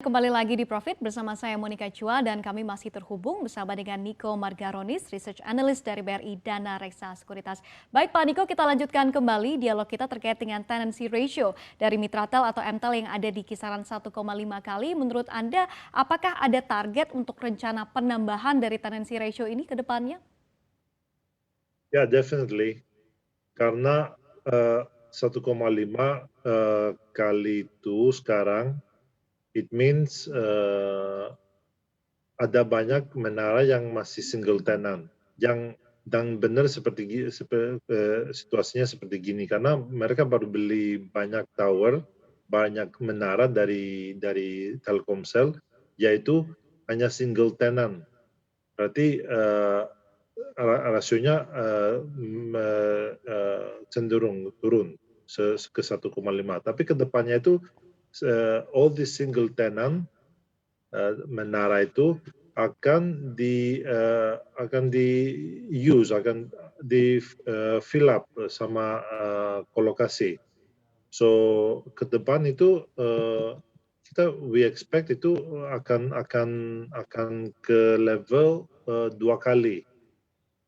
Kembali lagi di Profit bersama saya Monica Chua dan kami masih terhubung bersama dengan Niko Margaronis, Research Analyst dari BRI Dana Reksa Sekuritas. Baik Pak Niko, kita lanjutkan kembali dialog kita terkait dengan tenancy ratio dari Mitratel atau MTEL yang ada di kisaran 1,5 kali. Menurut Anda, apakah ada target untuk rencana penambahan dari tenancy ratio ini ke depannya? Ya, definitely. Karena 1,5 kali itu sekarang, it means ada banyak menara yang masih single tenant, yang dan benar situasinya seperti gini karena mereka baru beli banyak tower, banyak menara dari Telkomsel, yaitu hanya single tenant. Berarti rasionya cenderung turun ke 1,5. Tapi ke depannya itu all the single tenant menara itu akan di fill up sama kolokasi. So ke depan itu we expect itu akan ke level 2 kali,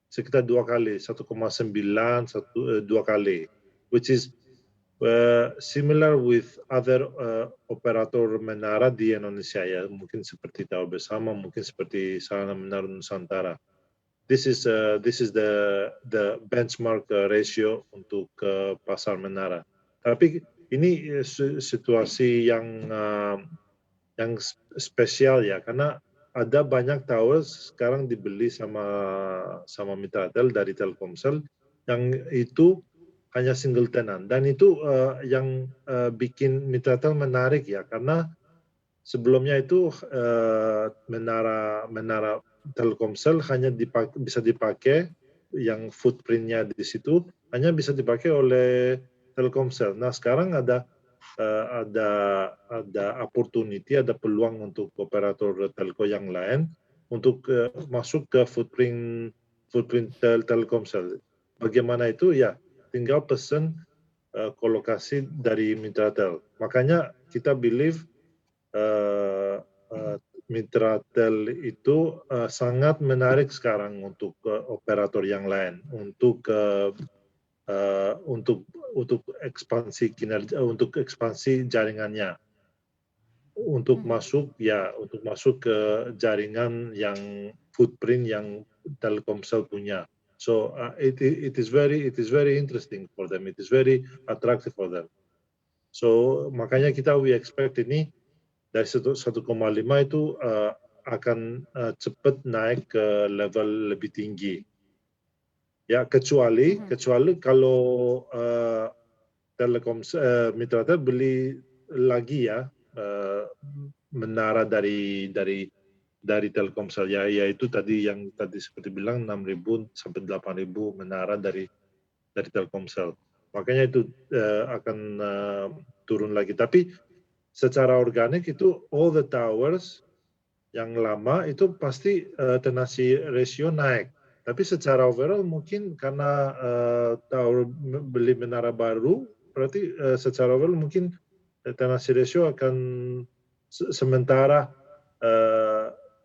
sekitar 2 kali, 1,9, 2 kali, which is similar with other operator menara di Indonesia ya, mungkin seperti Tower Bersama, mungkin seperti Sarana Menara Nusantara. This is the benchmark ratio untuk pasar menara. Tapi ini situasi yang spesial ya, karena ada banyak tower sekarang dibeli sama Mitratel dari Telkomsel yang itu hanya single tenant, dan itu yang bikin Mitratel menarik ya, karena sebelumnya itu menara Telkomsel hanya bisa dipakai yang footprintnya di situ hanya bisa dipakai oleh Telkomsel. Nah sekarang ada opportunity, ada peluang untuk operator telco yang lain untuk masuk ke footprint Telkomsel. Bagaimana itu ya? Tinggal pesan kolokasi dari Mitratel. Makanya kita believe Mitratel itu sangat menarik sekarang untuk operator yang lain untuk ekspansi kinerja, untuk ekspansi jaringannya, untuk masuk ke jaringan yang footprint yang Telkomsel punya. So it is very interesting for them. It is very attractive for them. So makanya we expect ini dari 1,5 itu akan cepat naik ke level lebih tinggi. Ya kecuali kalau Mitratel beli lagi ya menara dari Telkomsel ya, yaitu tadi seperti bilang 6.000 sampai 8.000 menara dari Telkomsel. Makanya itu akan turun lagi. Tapi secara organik itu all the towers yang lama itu pasti tenancy ratio naik. Tapi secara overall mungkin karena tower beli menara baru, berarti secara overall mungkin tenancy ratio akan sementara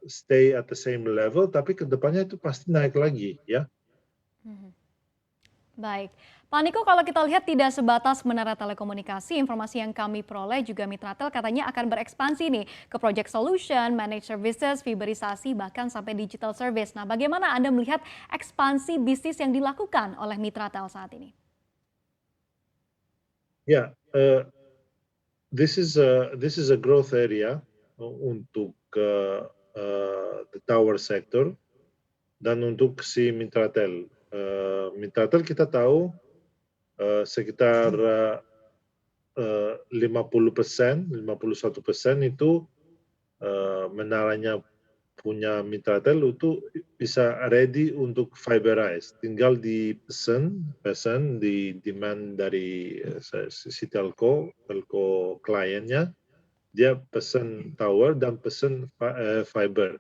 stay at the same level, tapi kedepannya itu pasti naik lagi ya. Baik, Pak Niko, kalau kita lihat tidak sebatas menara telekomunikasi, informasi yang kami peroleh juga Mitratel katanya akan berekspansi nih ke project solution, managed services, fiberisasi, bahkan sampai digital service. Nah, bagaimana Anda melihat ekspansi bisnis yang dilakukan oleh Mitratel saat ini? Ya, this is a growth area untuk the tower sector dan untuk si Mitratel. Mitratel kita tahu sekitar 50%, 51% itu menaranya punya Mitratel itu bisa ready untuk fiberize. Tinggal pesan di demand dari si telco kliennya, dia pesan tower dan pesan fiber.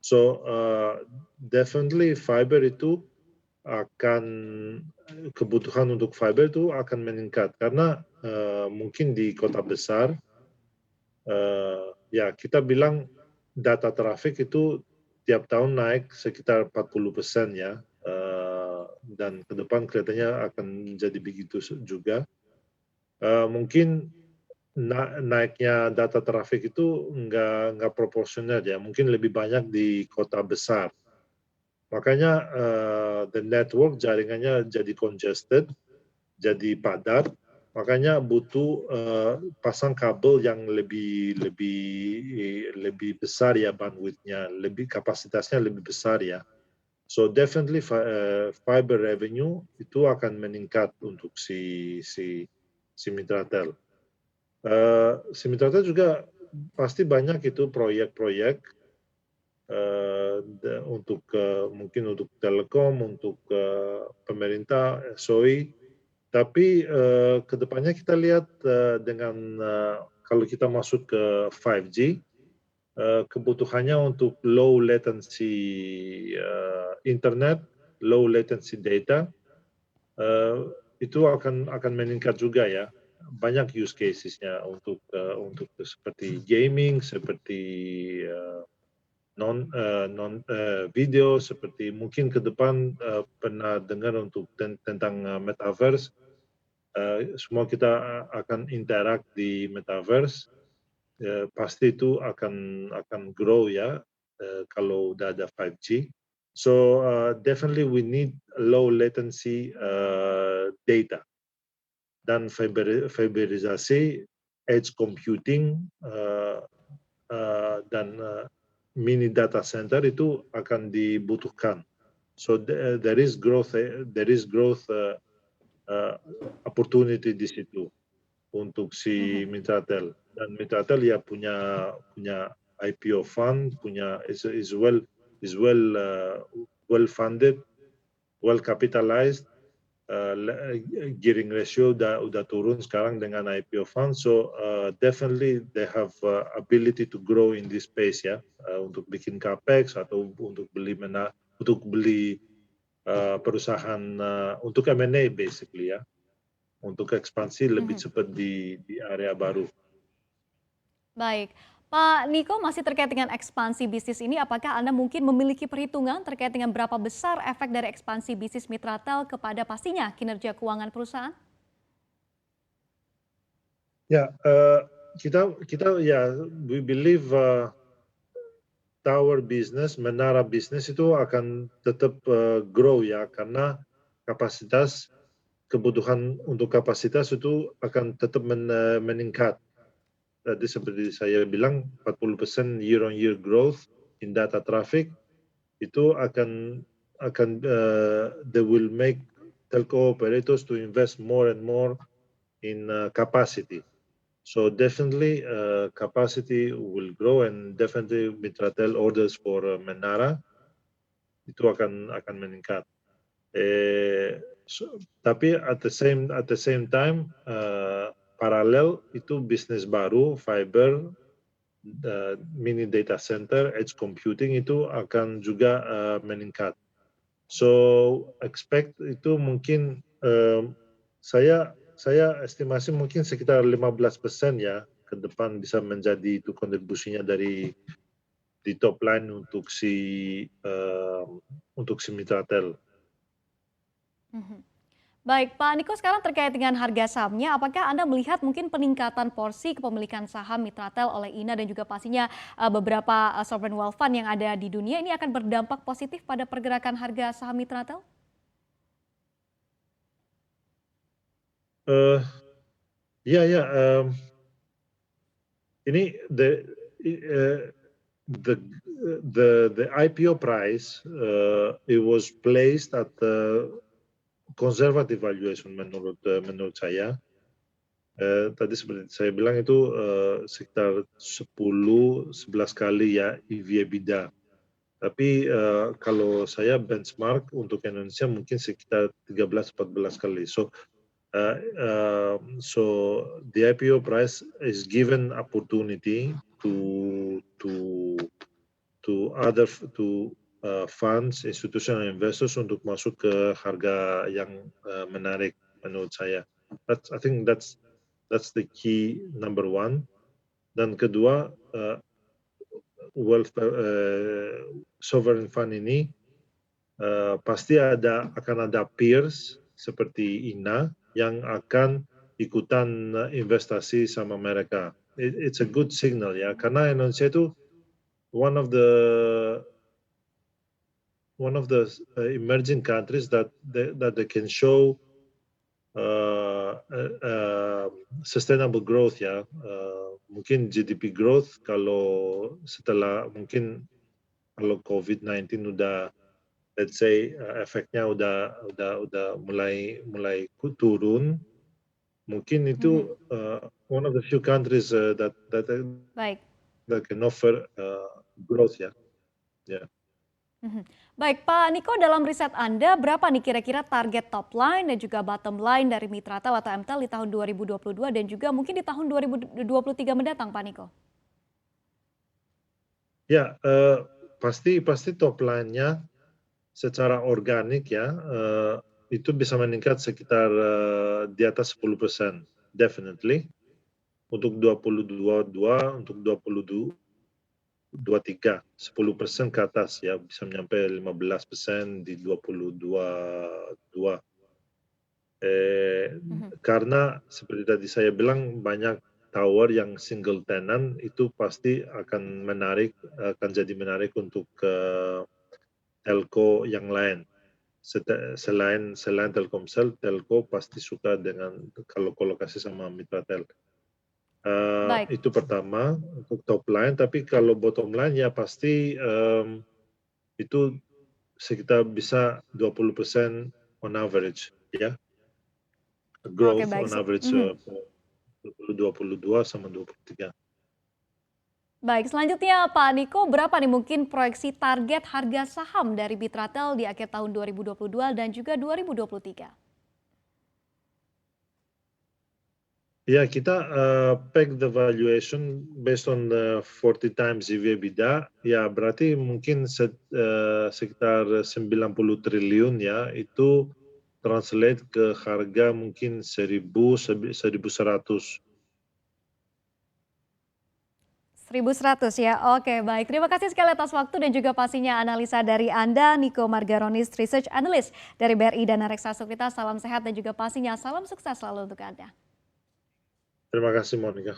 So definitely fiber itu kebutuhan untuk fiber itu akan meningkat karena mungkin di kota besar ya kita bilang data traffic itu tiap tahun naik sekitar 40% ya. Dan ke depan kelihatannya akan jadi begitu juga. Mungkin naiknya data traffic itu nggak proporsional ya, mungkin lebih banyak di kota besar. Makanya the network jaringannya jadi congested, jadi padat. Makanya butuh pasang kabel yang lebih besar ya bandwidthnya, lebih kapasitasnya lebih besar ya. So definitely fiber revenue itu akan meningkat untuk si Mitratel. Si Mitratel juga pasti banyak itu proyek-proyek mungkin untuk telekom, untuk pemerintah, SOE. Tapi kedepannya kita lihat dengan kalau kita masuk ke 5G, kebutuhannya untuk low latency internet, low latency data, itu akan meningkat juga ya. Banyak use casesnya untuk seperti gaming, seperti non video, seperti mungkin ke depan pernah dengar untuk tentang metaverse. Semua kita akan interact di metaverse. Pasti itu akan grow ya kalau udah ada 5G. So definitely we need low latency data dan fiberisasi, edge computing dan mini data center itu akan dibutuhkan. So there is growth opportunity di situ untuk si Mitratel. Dan Mitratel ya punya IPO fund, is well funded, well capitalized. Gearing ratio udah turun sekarang dengan IPO fund, so definitely they have ability to grow in this space ya, untuk bikin capex atau untuk beli perusahaan untuk M&A basically ya, untuk ekspansi lebih cepat di area baru. Baik, Pak Niko, masih terkait dengan ekspansi bisnis ini, apakah Anda mungkin memiliki perhitungan terkait dengan berapa besar efek dari ekspansi bisnis Mitratel kepada pastinya kinerja keuangan perusahaan? Ya, kita ya, we believe tower business, menara bisnis itu akan tetap grow ya, karena kebutuhan untuk kapasitas itu akan tetap meningkat. Tadi seperti saya bilang 40% year on year growth in data traffic itu akan they will make telco operators to invest more and more in capacity. So definitely capacity will grow, and definitely Mitratel orders for Menara itu akan meningkat. Tapi at the same time paralel itu bisnis baru, fiber, mini data center, edge computing itu akan juga meningkat. So expect itu mungkin saya estimasi mungkin sekitar 15% ya ke depan bisa menjadi itu kontribusinya di top line untuk si Mitratel. Baik, Pak Niko, sekarang terkait dengan harga sahamnya, apakah Anda melihat mungkin peningkatan porsi kepemilikan saham Mitratel oleh Ina dan juga pastinya beberapa sovereign wealth fund yang ada di dunia ini akan berdampak positif pada pergerakan harga saham Mitratel? Ini the IPO price it was placed at the conservative valuation menurut saya. Tadi seperti saya bilang itu sekitar 10-11 kali ya EV/EBITDA. Tapi kalau saya benchmark untuk Indonesia mungkin sekitar 13-14 kali. So the IPO price is given opportunity to funds, institutional investors untuk masuk ke harga yang menarik menurut saya. I think that's the key number one. Dan kedua, wealth sovereign fund ini pasti akan ada peers seperti INA yang akan ikutan investasi sama mereka. It's a good signal ya, karena Indonesia itu one of the emerging countries that they can show sustainable growth ya. Mungkin GDP growth kalau setelah mungkin kalau COVID-19 udah, let's say efeknya udah mulai turun, mungkin itu one of the few countries that Baik. can offer growth ya. Yeah. Baik, Pak Niko, dalam riset Anda, berapa nih kira-kira target top line dan juga bottom line dari Mitratel atau MTEL di tahun 2022 dan juga mungkin di tahun 2023 mendatang, Pak Niko? Ya, pasti top line-nya secara organik ya, itu bisa meningkat sekitar di atas 10%, definitely. Untuk 2022, untuk 2023, 10% ke atas ya, bisa menyampai 15% di 2022. Karena seperti tadi saya bilang, banyak tower yang single tenant itu pasti akan jadi menarik untuk telco yang lain. Selain Telkomsel, telco pasti suka dengan kalau kolokasi sama Mitratel. Baik. Itu pertama untuk top line, tapi kalau bottom line ya pasti itu sekitar bisa 20% on average ya. Growth baik. on average 2022 sama 2023. Baik, selanjutnya Pak Niko, berapa nih mungkin proyeksi target harga saham dari Mitratel di akhir tahun 2022 dan juga 2023? Ya, kita peg the valuation based on the 40 times EV/EBITDA. Ya, berarti mungkin sekitar 90 triliun ya, itu translate ke harga mungkin 1.100. 1.100 ya, oke baik. Terima kasih sekali atas waktu dan juga pastinya analisa dari Anda, Niko Margaronis, Research Analyst dari BRI Dana Reksa Sekuritas. Salam sehat dan juga pastinya salam sukses selalu untuk Anda. Terima kasih, Monica.